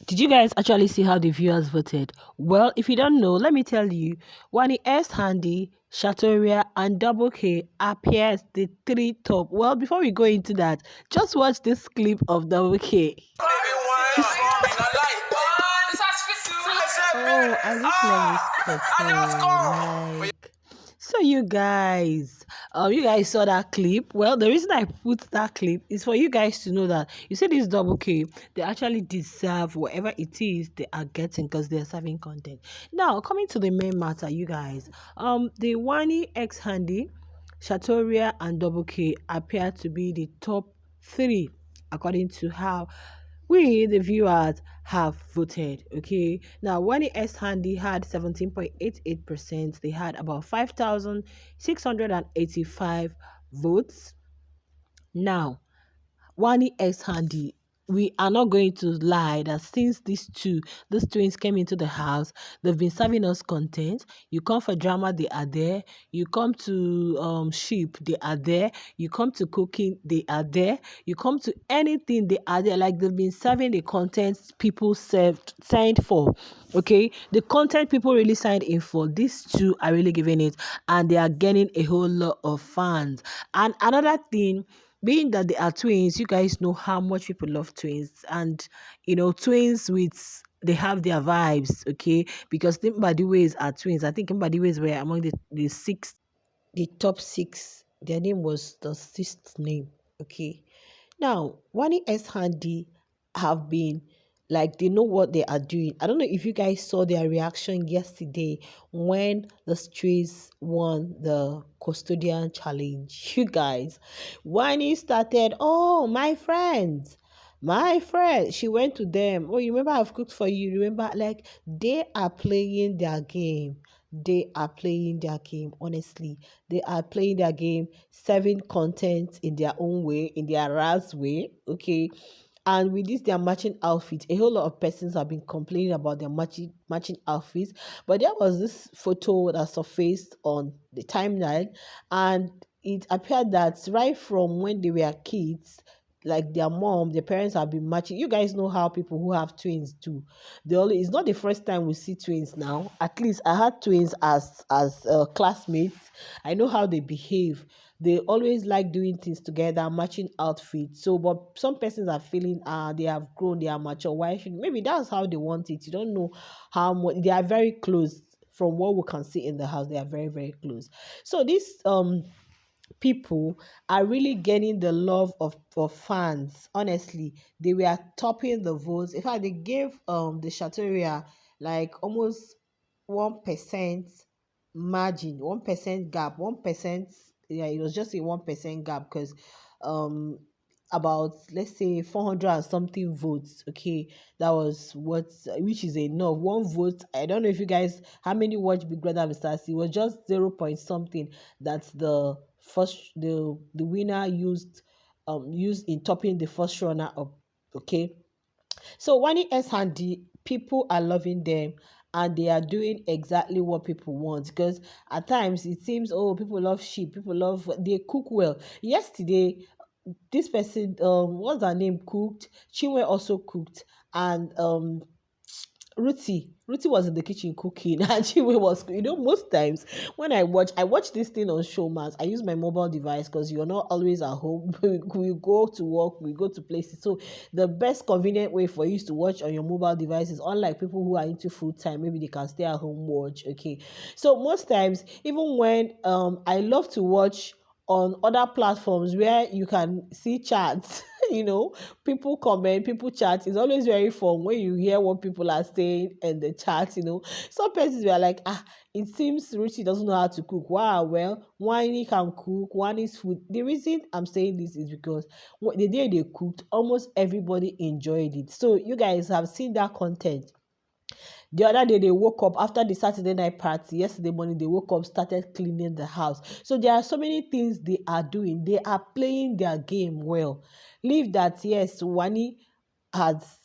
Did you guys actually see how the viewers voted? Well, if you don't know, let me tell you. Wanni, Handi, Shatoria, and Double K appears the three top. Well, before we go into that, just watch this clip of Double K. Oh, I just love this couple. Like, so you guys saw that clip. Well, the reason I put that clip is for you guys to know that you see this Double K, they actually deserve whatever it is they are getting because they are serving content. Now, coming to the main matter, you guys, the Wanni X Handi, Shatoria, and Double K appear to be the top three according to how we the viewers have voted. Okay, now when S Handy had 17.88%, they had about 5,685 votes. Now Wanni X Handy, we are not going to lie that since these twins came into the house, they've been serving us content. You come for drama, they are there. You come to sheep, they are there. You come to cooking, they are there. You come to anything, they are there. Like they've been serving the content people signed for. Okay, the content people really signed in for. These two are really giving it, and they are getting a whole lot of fans. And another thing, being that they are twins, you guys know how much people love twins, and twins with they have their vibes, okay? Because Timbadi Ways are twins. I think Timbadi Ways were among the top six. Their name was the sixth name, okay? Now, Wanni S Handy have been like they know what they are doing. I don't know if you guys saw their reaction yesterday when the Strays won the custodian challenge. You guys, Wanni started, oh, my friend. She went to them. Oh, you remember I've cooked for you. Remember, like they are playing their game. They are playing their game, honestly. They are playing their game, serving content in their own way, in their Raz way, okay? And with this, their matching outfit, a whole lot of persons have been complaining about their matching outfits. But there was this photo that surfaced on the timeline, and it appeared that right from when they were kids, like their parents have been matching. You guys know how people who have twins do. It's not the first time we see twins now. At least I had twins as classmates. I know how they behave. They always like doing things together, matching outfits. So, but some persons are feeling they have grown, they are mature. Why should maybe that's how they want it? You don't know how much they are very close. From what we can see in the house, they are very, very close. So this people are really getting the love of fans. Honestly, they were topping the votes. In fact, they gave the Shatoria like almost 1% margin, 1% gap, 1%. Yeah, it was just a 1% gap because um about, let's say, 400 and something votes. Okay, that was what, which is enough. One vote, I don't know if you guys how many watch Big Brother Mr. C. It was just 0 point something. That's the winner used in topping the first runner up. Okay, so Wanni S Handy, people are loving them, and they are doing exactly what people want. Because at times it seems, oh, people love sheep, people love, they cook well. Yesterday, this person, what's her name, cooked. Chinwe also cooked, and Ruthie was in the kitchen cooking, and she was, most times when I watch this thing on Showmax, I use my mobile device because you're not always at home. We go to work, we go to places. So the best convenient way for you is to watch on your mobile devices, unlike people who are into full time, maybe they can stay at home watch. Okay. So most times, even when I love to watch on other platforms where you can see chats, people comment, people chat. It's always very fun when you hear what people are saying in the chat. Some persons were like, it seems Richie doesn't know how to cook. Wow, well, Wanni can cook, Wanni's food. The reason I'm saying this is because the day they cooked, almost everybody enjoyed it. So you guys have seen that content. The other day they woke up after the Saturday night party. Yesterday morning they woke up, started cleaning the house. So there are so many things they are doing. They are playing their game well. Leave that, yes, Wanni has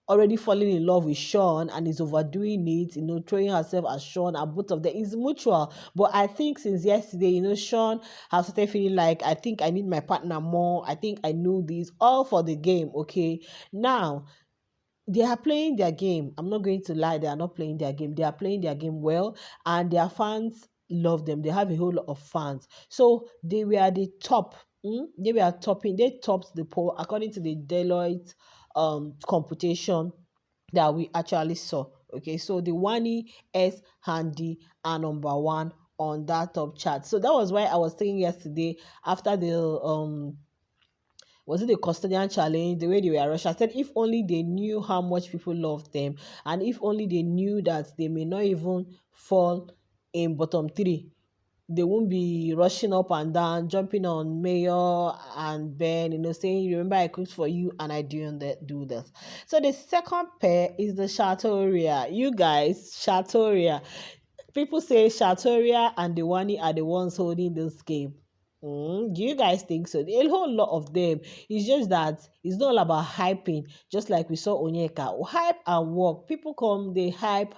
already fallen in love with Sean and is overdoing it, throwing herself at Sean, and both of them is mutual. But I think since yesterday, Sean has started feeling like, I think I need my partner more. I think I know this all for the game. Okay, now they are playing their game. I'm not going to lie, they are not playing their game. They are playing their game well, and their fans love them. They have a whole lot of fans. So they were the top. They were topping. They topped the poll according to the Deloitte computation that we actually saw. Okay, so the Wanni S Handy are number one on that top chart. So that was why I was saying yesterday after the was it the custodian challenge, the way they were rushed? I said if only they knew how much people love them, and if only they knew that they may not even fall in bottom three, they won't be rushing up and down, jumping on Mayor and Ben, saying, remember I cooked for you and I didn't do this. So the second pair is the Shatoria. You guys, Shatoria. People say Shatoria and the Wanni are the ones holding this game. Do you guys think so? A whole lot of them. It's just that it's not all about hyping, just like we saw Onyeka. Hype and work. People come, they hype.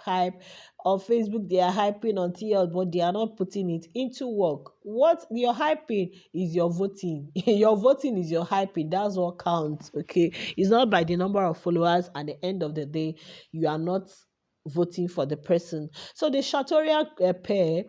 On Facebook, they are hyping on TL, but they are not putting it into work. What you're hyping is your voting. Your voting is your hyping. That's what counts. Okay. It's not by the number of followers. At the end of the day, you are not voting for the person. So the Shatoria pair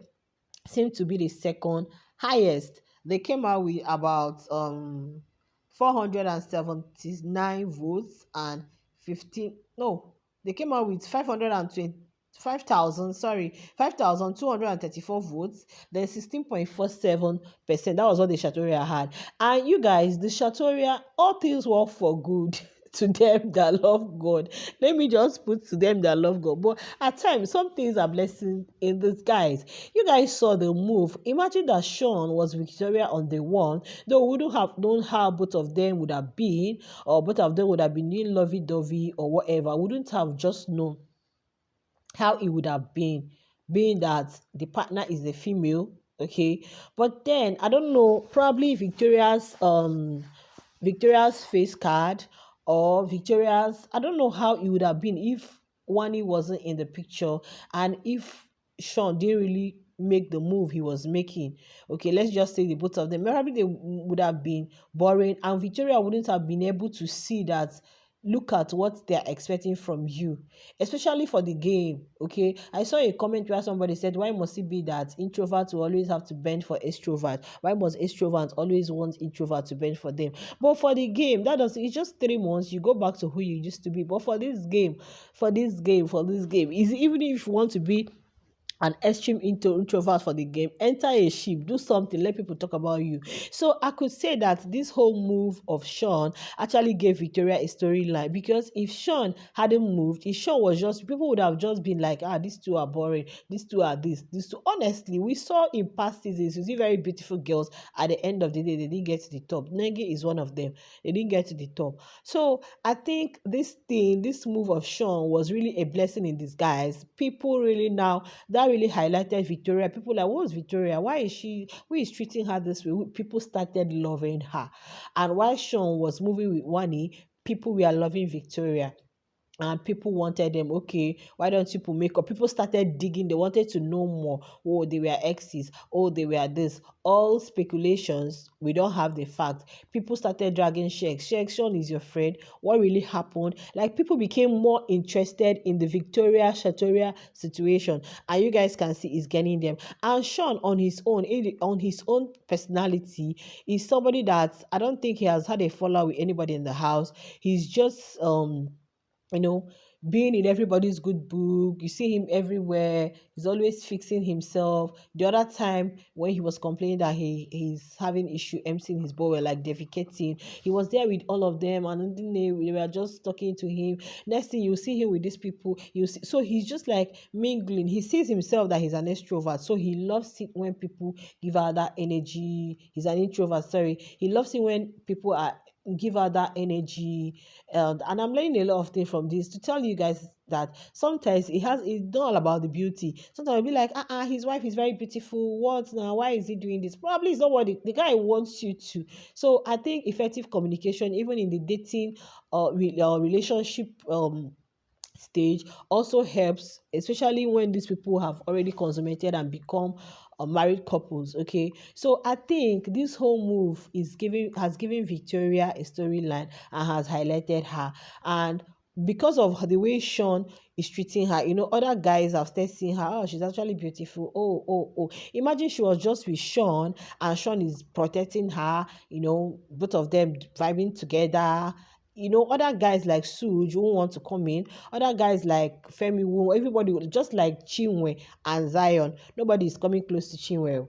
seem to be the second highest. They came out with about 479 votes and 15, no, they came out with 5,000, sorry, 5,234 votes, then 16.47%. That was what the Shatoria had. And you guys, the Shatoria, all things work for good. To them that love God. Let me just put to them that love God. But at times, some things are blessings in disguise. You guys saw the move. Imagine that Sean was Victoria on the one. Though we wouldn't have known how both of them would have been, or both of them would have been in lovey-dovey or whatever. We wouldn't have just known how it would have been, being that the partner is a female. Okay. But then I don't know, probably Victoria's face card or Victoria's, I don't know how it would have been if Wanni wasn't in the picture and if Sean didn't really make the move he was making. Okay, let's just say the both of them. Probably they would have been boring and Victoria wouldn't have been able to see that look at what they're expecting from you, especially for the game. Okay, I saw a comment where somebody said, why must it be that introverts will always have to bend for extrovert? Why must extroverts always want introvert to bend for them? But for the game, that does, it's just 3 months, you go back to who you used to be. But for this game, is even if you want to be an extreme introvert for the game, enter a ship, do something, let people talk about you. So I could say that this whole move of Sean actually gave Victoria a storyline, because if Sean hadn't moved, if Sean was just, people would have just been like, these two are boring, these two are this, these two. Honestly, we saw in past seasons, you see very beautiful girls, at the end of the day, they didn't get to the top. Negi is one of them. They didn't get to the top. So I think this move of Sean was really a blessing in disguise. People really now, that really highlighted Victoria. People like, what's Victoria? Why is she? Who is treating her this way? People started loving her, and while Sean was moving with Wanni, people were loving Victoria. And people wanted them, okay, why don't people make up? People started digging, they wanted to know more. Oh, they were exes, oh, they were this. All speculations, we don't have the fact. People started dragging Sean is your friend, what really happened? Like, people became more interested in the Victoria Shatoria situation, and you guys can see it's getting them. And Sean on his own personality, is somebody that I don't think he has had a fallout with anybody in the house. He's just you know, being in everybody's good book. You see him everywhere. He's always fixing himself. The other time when he was complaining that he's having issue emptying his bowl, like defecating, he was there with all of them, and then they were just talking to him. Next thing, you see him with these people. You see, so he's just like mingling. He sees himself that he's an extrovert, so he loves it when people give out that energy. He's an introvert. Sorry, he loves it when people are give her that energy. And I'm learning a lot of things from this to tell you guys that sometimes it's not all about the beauty. Sometimes I'll be like, his wife is very beautiful. What now? Why is he doing this? Probably it's not what the guy wants you to. So I think effective communication, even in the dating relationship stage, also helps, especially when these people have already consummated and become married couples. Okay, so I think this whole move has given Victoria a storyline and has highlighted her. And because of the way Sean is treating her, other guys have started seeing her. Oh, she's actually beautiful. Oh, oh, oh. Imagine she was just with Sean and Sean is protecting her, both of them vibing together. Other guys like Suj who want to come in, other guys like Femi Wu, everybody, just like Chinwe and Zion. Nobody is coming close to Chinwe.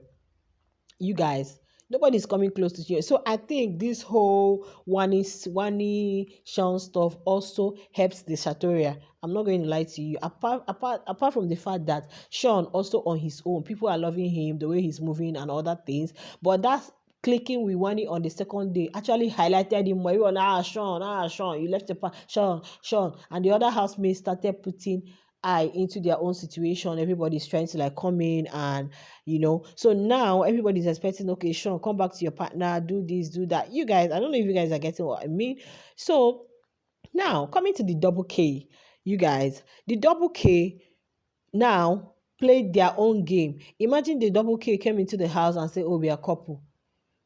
You guys, nobody's coming close to you. So I think this whole Wanni Sean stuff also helps the Shatoria. I'm not going to lie to you. Apart from the fact that Sean also on his own, people are loving him, the way he's moving and other things. But that's clicking with Wanni on the second day actually highlighted him more. Everyone, Sean, you left the part, Sean. And the other housemates started putting eye into their own situation. Everybody's trying to like come in and so now everybody's expecting, okay, Sean, come back to your partner, do this, do that. You guys, I don't know if you guys are getting what I mean. So now coming to the double K, you guys, the double K now played their own game. Imagine the double K came into the house and said, oh, we are a couple.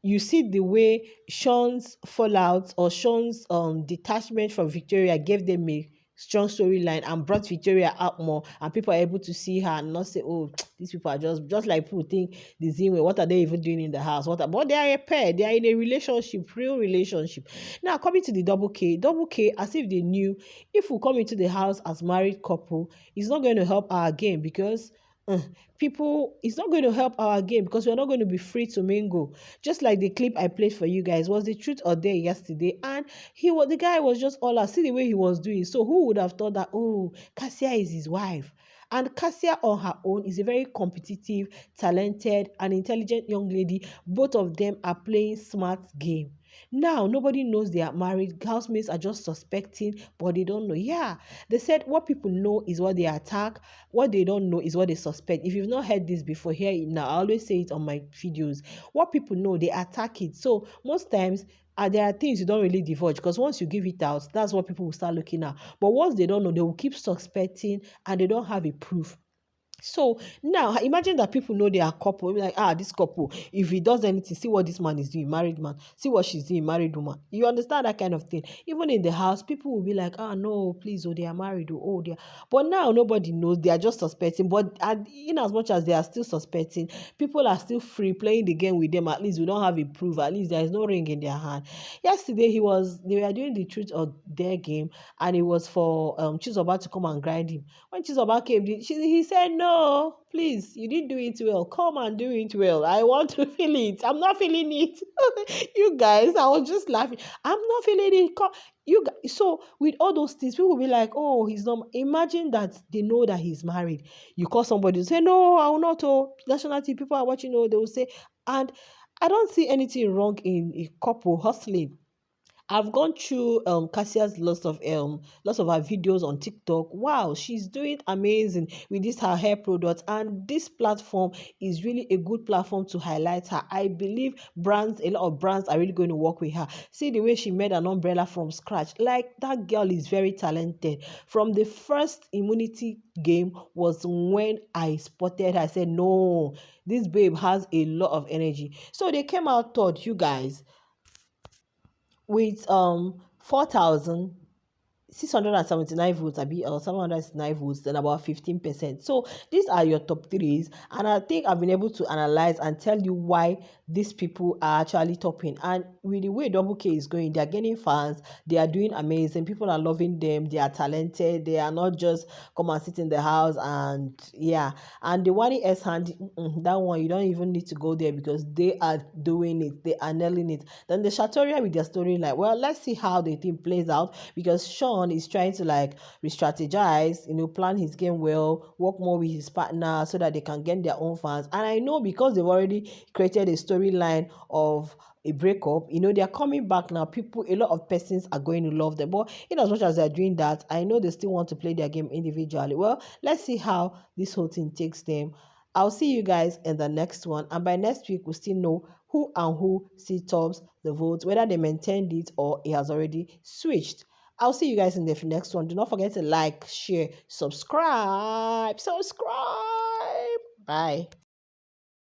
You see the way Sean's fallout or Sean's detachment from Victoria gave them a strong storyline and brought Victoria out more, and people are able to see her and not say, oh, these people are just like people think the Zinwe, what are they even doing in the house? But they are a pair, they are in a relationship, real relationship. Now coming to the double K, as if they knew if we come into the house as married couple, it's not going to help our game because people, it's not going to help our game because we're not going to be free to mingle. Just like the clip I played for you guys was the truth or dare yesterday, and the guy was just all out. See the way he was doing. So who would have thought that, oh, Cassia is his wife? And Cassia on her own is a very competitive, talented, and intelligent young lady. Both of them are playing smart game. Now, nobody knows they are married. Housemates are just suspecting, but they don't know. Yeah, they said what people know is what they attack. What they don't know is what they suspect. If you've not heard this before, hear it now. I always say it on my videos. What people know, they attack it. So most times, there are things you don't really divulge because once you give it out, that's what people will start looking at. But once they don't know, they will keep suspecting and they don't have a proof. So now imagine that people know they are couple. Like, this couple, if he does anything, see what this man is doing, married man, see what she's doing, married woman. You understand that kind of thing. Even in the house, people will be like, no, please, oh, they are married, they are. But now nobody knows, they are just suspecting. But in as much as they are still suspecting, people are still free playing the game with them. At least we don't have a proof. At least there is no ring in their hand. Yesterday they were doing the truth of their game, and it was for Chizoba to come and grind him. When Chizoba came, he said, no, please, you didn't do it well. Come and do it well. I want to feel it. I'm not feeling it. You guys, I was just laughing. I'm not feeling it. You guys, so with all those things, people will be like, oh, he's not. Imagine that they know that he's married. You call somebody to say, no, I will not. Oh, nationality, people are watching. Oh, they will say, and I don't see anything wrong in a couple hustling. I've gone through Cassia's lots of her videos on TikTok. Wow, she's doing amazing with this her hair product, and this platform is really a good platform to highlight her. I believe a lot of brands are really going to work with her. See the way she made an umbrella from scratch. Like, that girl is very talented. From the first immunity game was when I spotted her. I said, no, this babe has a lot of energy. So they came out third, you guys, with 4,679 votes, or 709 votes, then about 15%. So these are your top threes, and I think I've been able to analyze and tell you why these people are actually topping. And with the way Double K is going, they are getting fans, they are doing amazing, people are loving them, they are talented, they are not just come and sit in the house. And yeah, and the WANNIXHANDI, that one you don't even need to go there because they are doing it, they are nailing it. Then the Shatoria with their storyline, well, let's see how the thing plays out, because Sean is trying to like re-strategize, plan his game well, work more with his partner so that they can get their own fans. And I know because they've already created a storyline of a breakup, they are coming back now. A lot of persons are going to love them. But in as much as they're doing that, I know they still want to play their game individually. Well, let's see how this whole thing takes them. I'll see you guys in the next one. And by next week, we'll still know who still tops the votes, whether they maintained it or it has already switched. I'll see you guys in the next one. Do not forget to like, share, subscribe. Bye.